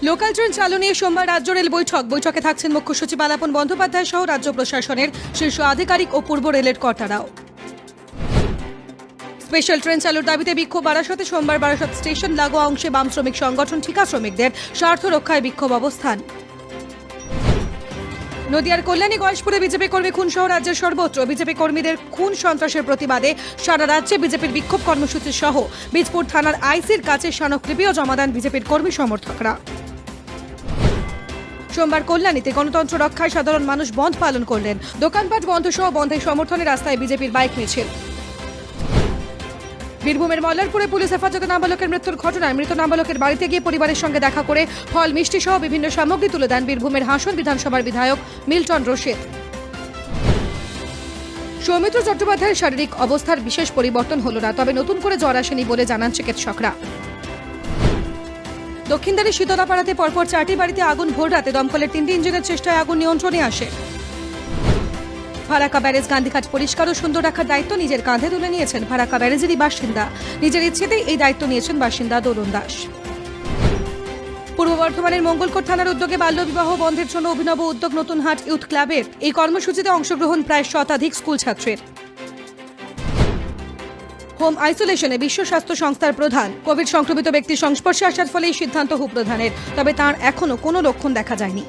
Local train চালু নিয়ে সোমবার রাজ্য রেল বৈঠকে থাকছেন মুখ্য সচিব আলাপন বন্দ্যোপাধ্যায় সহ রাজ্য প্রশাসনের শীর্ষ আধিকারিক ও পূর্ব রেলের কর্তারাও। স্পেশাল ট্রেন চালুর দাবিতে বিক্ষোভ বারাসতে সোমবার বারাসত স্টেশন লাগোয়া অংশে বাম শ্রমিক সংগঠন ঠিকা শ্রমিকদের স্বার্থ রক্ষায় বিক্ষোভ অবস্থান। নদিয়ার কল্যাণী গয়েশপুরে বিজেপি কর্মী খুন সহ রাজ্যের সর্বত্র বিজেপি কর্মীদের খুন সন্ত্রাসের প্রতিবাদে সারা রাজ্যে বিজেপির বিক্ষোভ কর্মসূচি সহ বীজপুর থানার আইসির কাছে স্মারকলিপিও জমা দেন বিজেপির কর্মী সমর্থকরা। সোমবার কল্যাণীতে গণতন্ত্র রক্ষায় সাধারণ মানুষ বন্ধ পালন করলেন। দোকানপাট বন্ধ সহ বন্ধের সমর্থনে রাস্তায় বিজেপির বাইক মিছিল। বীরভূমের মল্লারপুরে পুলিশ হেফাজতে নাবালকের মৃত্যুর ঘটনায় মৃত নাবালকের বাড়িতে গিয়ে পরিবারের সঙ্গে দেখা করে ফল মিষ্টি সহ বিভিন্ন সামগ্রী তুলে দেন বীরভূমের হাসন বিধানসভার বিধায়ক মিল্টন রশিদ। সৌমিত্র চট্টোপাধ্যায়ের শারীরিক অবস্থার বিশেষ পরিবর্তন হল না, তবে নতুন করে জ্বর আসেনি বলে জানান চিকিৎসকরা। দক্ষিণদারি শীতলাপাড়াতে পরপর 4টি বাড়িতে আগুন ভোর রাতে দমকলের 3টি ইঞ্জিনের চেষ্টায় আগুন নিয়ন্ত্রণে আসে। ফারাক্কা ব্যারেজ গান্ধীঘাট পরিষ্কার ও সুন্দর রাখার দায়িত্ব নিজের কাঁধে তুলে নিয়েছেন ফারাক্কা ব্যারেজেরই বাসিন্দা। নিজের ইচ্ছেতেই এই দায়িত্ব নিয়েছেন বাসিন্দা দরুন দাস। পূর্ব বর্ধমানের মঙ্গলকোট থানার উদ্যোগে বাল্যবিবাহ বন্ধের জন্য অভিনব উদ্যোগ নতুনহাট ইউথ ক্লাবের। এই কর্মসূচিতে অংশগ্রহণ প্রায় শতাধিক স্কুল ছাত্রের। হোম আইসোলেশনে বিশ্ব স্বাস্থ্য সংস্থার প্রধান কোভিড সংক্রমিত ব্যক্তির সংস্পর্শে আসার ফলে এই সিদ্ধান্ত হু প্রধানের, তবে তার এখনো কোনো লক্ষণ দেখা যায়নি।